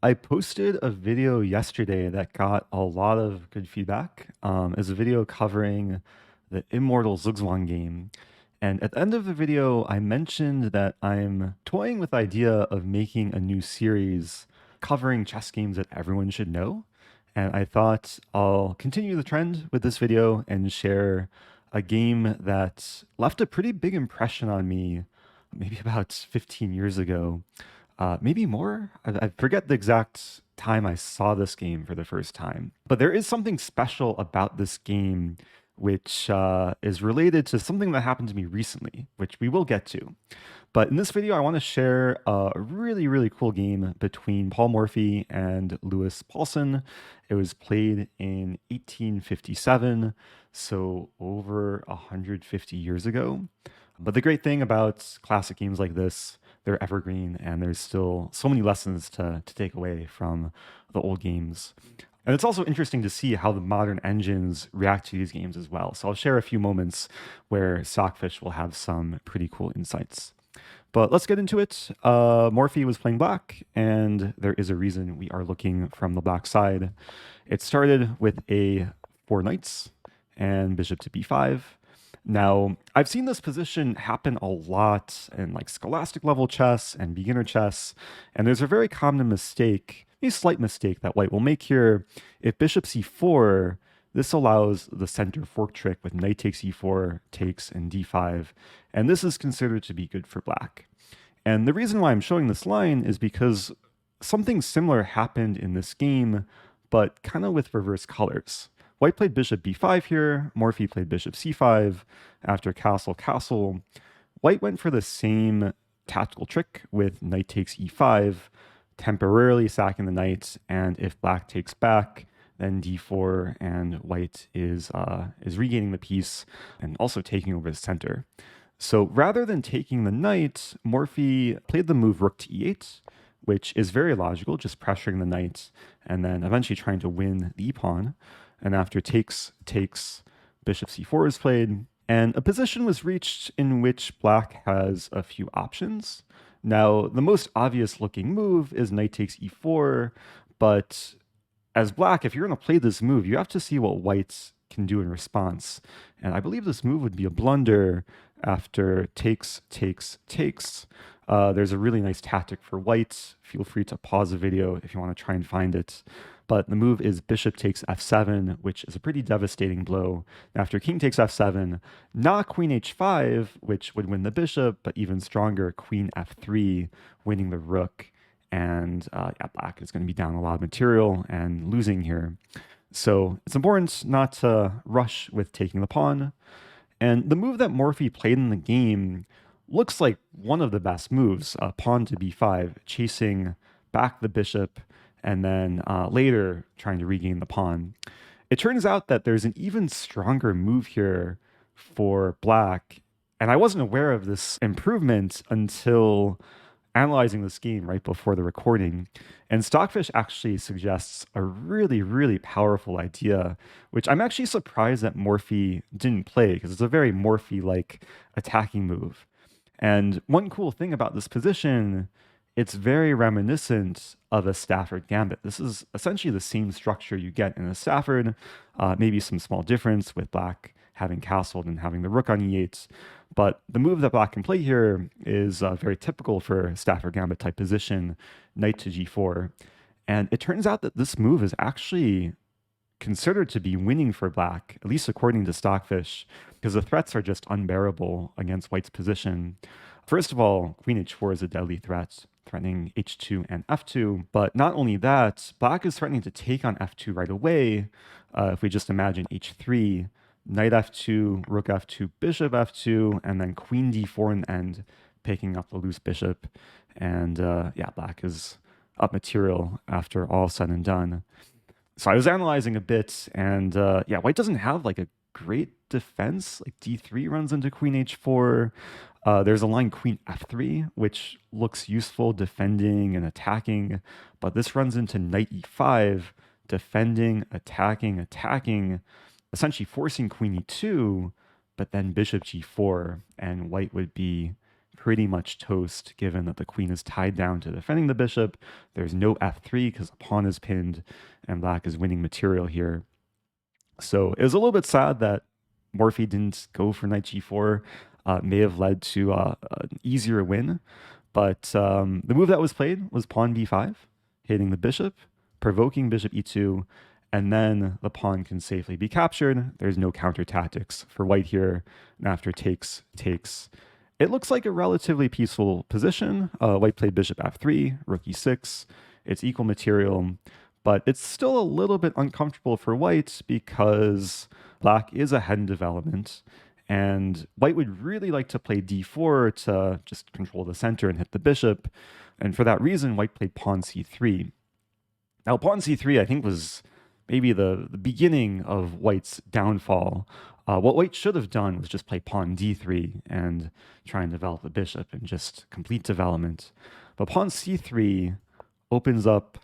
I posted a video yesterday that got a lot of good feedback. It's a video covering the Immortal Zugzwang game. And at the end of the video, I mentioned that I'm toying with the idea of making a new series covering chess games that everyone should know. And I thought I'll continue the trend with this video and share a game that left a pretty big impression on me maybe about 15 years ago. Maybe more. I forget the exact time I saw this game for the first time. But there is something special about this game which is related to something that happened to me recently, which we will get to. But in this video, I want to share a really, really cool game between Paul Morphy and Louis Paulsen. It was played in 1857, so over 150 years ago. But the great thing about classic games like this, they're evergreen and there's still so many lessons to take away from the old games. And it's also interesting to see how the modern engines react to these games as well. So I'll share a few moments where Stockfish will have some pretty cool insights. But let's get into it. Morphy was playing black, and there is a reason we are looking from the black side. It started with a 4 knights and bishop to b5. Now, I've seen this position happen a lot in like scholastic level chess and beginner chess, and there's a very common mistake, a slight mistake that white will make here. If bishop c4, this allows the center fork trick with knight takes e4, takes, and d5, and this is considered to be good for black. And the reason why I'm showing this line is because something similar happened in this game, but kind of with reverse colors. White played bishop b5 here, Morphy played bishop c5 after castle, castle. White went for the same tactical trick with knight takes e5, temporarily sacking the knight, and if black takes back, then d4, and white is regaining the piece and also taking over the center. So rather than taking the knight, Morphy played the move rook to e8, which is very logical, just pressuring the knight and then eventually trying to win the e-pawn. And after takes, bishop c4 is played, and a position was reached in which black has a few options. Now, the most obvious looking move is knight takes e4, but as black, if you're going to play this move, you have to see what white can do in response. And I believe this move would be a blunder after takes. There's a really nice tactic for white. Feel free to pause the video if you want to try and find it. But the move is bishop takes f7, which is a pretty devastating blow. After king takes f7, not queen h5, which would win the bishop, but even stronger, queen f3, winning the rook. And yeah, black is going to be down a lot of material and losing here. So it's important not to rush with taking the pawn. And the move that Morphy played in the game looks like one of the best moves, pawn to b5, chasing back the bishop, and then later trying to regain the pawn. It turns out that there's an even stronger move here for black, and I wasn't aware of this improvement until analyzing this game right before the recording. And Stockfish actually suggests a really, really powerful idea, which I'm actually surprised that Morphy didn't play, because it's a very Morphy-like attacking move. And one cool thing about this position, it's very reminiscent of a Stafford gambit. This is essentially the same structure you get in a Stafford, maybe some small difference with black having castled and having the rook on e8. But the move that black can play here is very typical for Stafford gambit type position, knight to g4. And it turns out that this move is actually considered to be winning for black, at least according to Stockfish, because the threats are just unbearable against white's position. First of all, queen h4 is a deadly threat, threatening h2 and f2. But not only that, black is threatening to take on f2 right away. If we just imagine h3, knight f2, rook f2, bishop f2, and then queen d4 in the end, picking up the loose bishop. And yeah, black is up material after all said and done. So I was analyzing a bit, and yeah, white doesn't have like a great defense. Like d3 runs into queen h4. There's a line queen f3, which looks useful defending and attacking, but this runs into knight e5, defending, attacking, essentially forcing queen e2, but then bishop g4, and white would be pretty much toast, given that the queen is tied down to defending the bishop. There's no f3 because the pawn is pinned, and black is winning material here. So it was a little bit sad that Morphy didn't go for knight g4. May have led to an easier win. But the move that was played was pawn b5, hitting the bishop, provoking bishop e2, and then the pawn can safely be captured. There's no counter tactics for white here. And after takes, it looks like a relatively peaceful position. White played bishop f3, rook e6. It's equal material, but it's still a little bit uncomfortable for white because black is ahead in development. And white would really like to play d4 to just control the center and hit the bishop. And for that reason, white played pawn c3. Now, pawn c3, I think, was maybe the beginning of white's downfall. What white should have done was just play pawn d3 and try and develop the bishop and just complete development. But pawn c3 opens up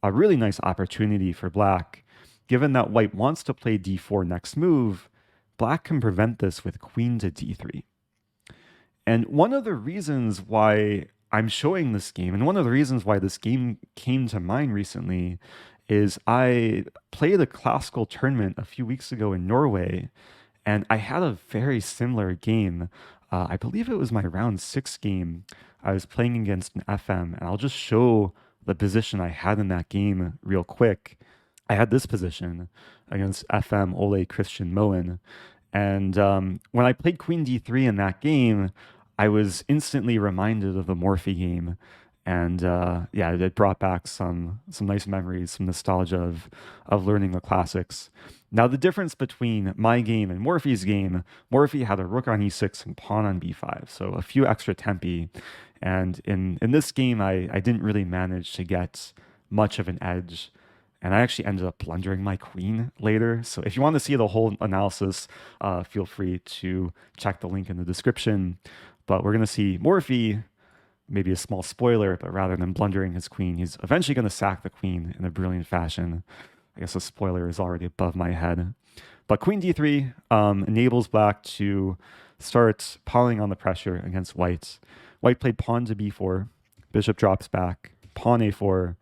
a really nice opportunity for black. Given that white wants to play d4 next move, black can prevent this with queen to d3. And one of the reasons why I'm showing this game, and one of the reasons why this game came to mind recently, is I played a classical tournament a few weeks ago in Norway, and I had a very similar game. I believe it was my round 6 game. I was playing against an FM, and I'll just show the position I had in that game real quick. I had this position against FM Ole Christian Moen. And when I played queen d3 in that game, I was instantly reminded of the Morphy game. And yeah, it brought back some nice memories, some nostalgia of learning the classics. Now, the difference between my game and Morphy's game, Morphy had a rook on e6 and pawn on b5, so a few extra tempi. And in this game, I didn't really manage to get much of an edge. And I actually ended up blundering my queen later. So if you want to see the whole analysis, feel free to check the link in the description. But we're going to see Morphy, maybe a small spoiler, but rather than blundering his queen, he's eventually going to sack the queen in a brilliant fashion. I guess a spoiler is already above my head. But queen d3 enables black to start piling on the pressure against white. White played pawn to b4, bishop drops back, pawn a4.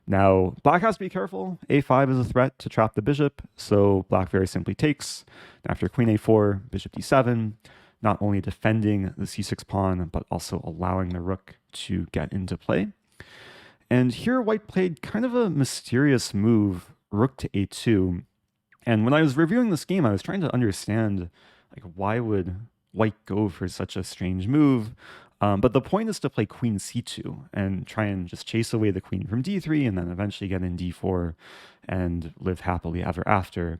Now, black has to be careful. a5 is a threat to trap the bishop, so black very simply takes. After queen a4, bishop d7, not only defending the c6 pawn, but also allowing the rook to get into play. And here white played kind of a mysterious move, rook to a2. And when I was reviewing this game, I was trying to understand, like, why would white go for such a strange move? But the point is to play queen c2 and try and just chase away the queen from d3 and then eventually get in d4 and live happily ever after.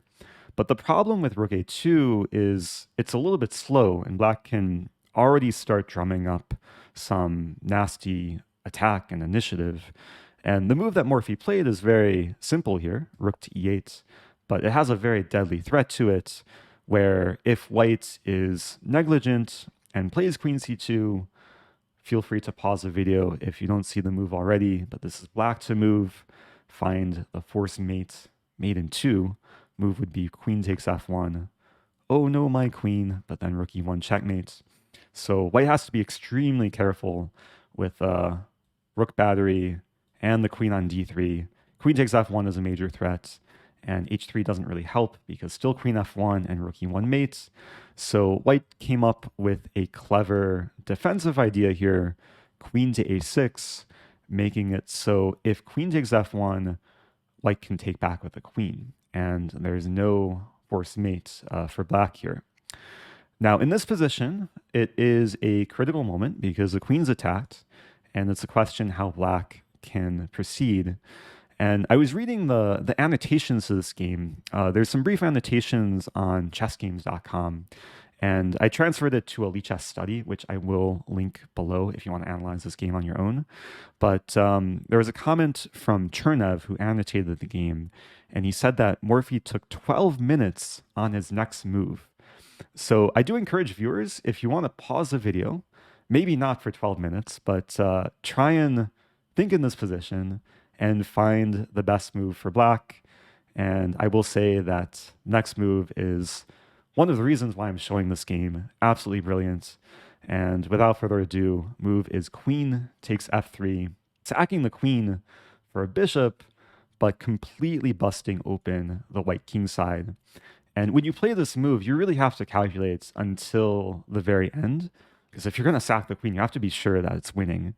But the problem with rook a2 is it's a little bit slow, and black can already start drumming up some nasty attack and initiative. And the move that Morphy played is very simple here, rook to e8, but it has a very deadly threat to it, where if white is negligent and plays queen c2, feel free to pause the video if you don't see the move already, but this is black to move, find the forced mate, mate in 2. Move would be queen takes f1. Oh no, my queen, but then rook e1 checkmate. So white has to be extremely careful with rook battery and the queen on d3. Queen takes f1 is a major threat, and h3 doesn't really help because still queen f1 and rook e1 mates. So white came up with a clever defensive idea here, queen to a6, making it so if queen takes f1, white can take back with the queen, and there's no forced mate for black here. Now, in this position, it is a critical moment because the queen's attacked, and it's a question how black can proceed. And I was reading the annotations to this game. There's some brief annotations on chessgames.com, and I transferred it to a Lichess study, which I will link below if you want to analyze this game on your own. But there was a comment from Chernev who annotated the game, and he said that Morphy took 12 minutes on his next move. So I do encourage viewers, if you want to pause the video, maybe not for 12 minutes, but try and think in this position and find the best move for black. And I will say that next move is one of the reasons why I'm showing this game. Absolutely brilliant. And without further ado, move is queen takes f3, sacking the queen for a bishop, but completely busting open the white king side. And when you play this move, you really have to calculate until the very end, because if you're going to sack the queen, you have to be sure that it's winning.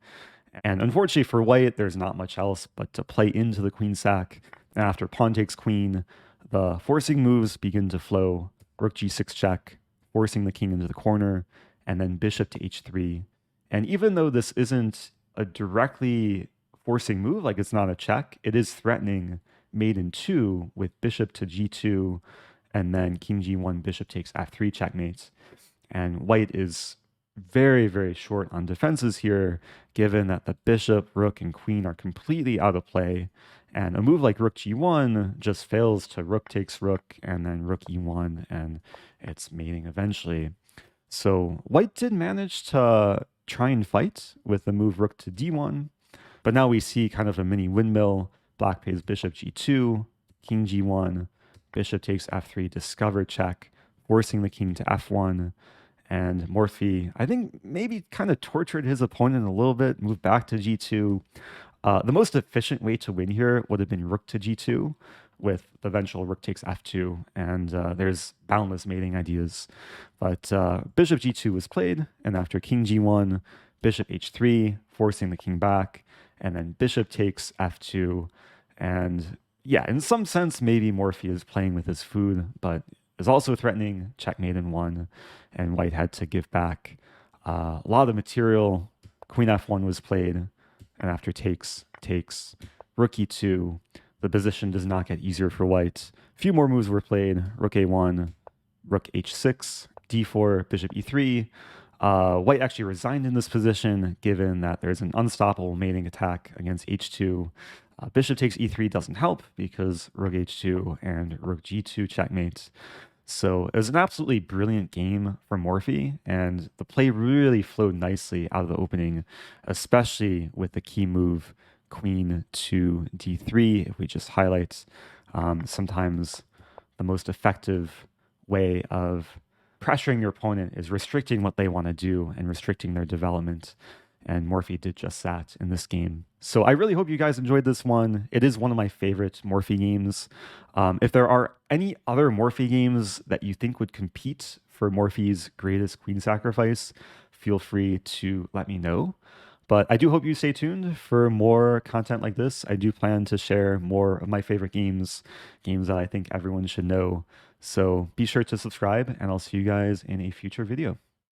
And unfortunately for white, there's not much else but to play into the queen sack. And after pawn takes queen, the forcing moves begin to flow. Rook g6 check, forcing the king into the corner, and then bishop to h3. And even though this isn't a directly forcing move, like it's not a check, it is threatening mate in 2 with bishop to g2, and then king g1, bishop takes f3 checkmate. And white is very, very short on defenses here, given that the bishop, rook, and queen are completely out of play. And a move like rook g1 just fails to rook takes rook, and then rook e1, and it's mating eventually. So white did manage to try and fight with the move rook to d1, but now we see kind of a mini windmill. Black plays bishop g2, king g1, bishop takes f3, discover check, forcing the king to f1. And Morphy, I think, maybe kind of tortured his opponent a little bit, moved back to g2. The most efficient way to win here would have been rook to g2 with the eventual rook takes f2, and there's boundless mating ideas. But bishop g2 was played, and after king g1, bishop h3, forcing the king back, and then bishop takes f2. And yeah, in some sense, maybe Morphy is playing with his food, but is also threatening checkmate in 1, and white had to give back a lot of material. Queen f1 was played, and after takes, rook e2, the position does not get easier for white. A few more moves were played, rook a1, rook h6, d4, bishop e3. White actually resigned in this position, given that there's an unstoppable mating attack against h2. Bishop takes e3 doesn't help because rook h2 and rook g2 checkmates. So it was an absolutely brilliant game for Morphy, and the play really flowed nicely out of the opening, especially with the key move queen to d3. If we just highlight, sometimes the most effective way of pressuring your opponent is restricting what they want to do and restricting their development. And Morphy did just that in this game. So I really hope you guys enjoyed this one. It is one of my favorite Morphy games. If there are any other Morphy games that you think would compete for Morphy's greatest queen sacrifice, feel free to let me know. But I do hope you stay tuned for more content like this. I do plan to share more of my favorite games that I think everyone should know. So be sure to subscribe, and I'll see you guys in a future video.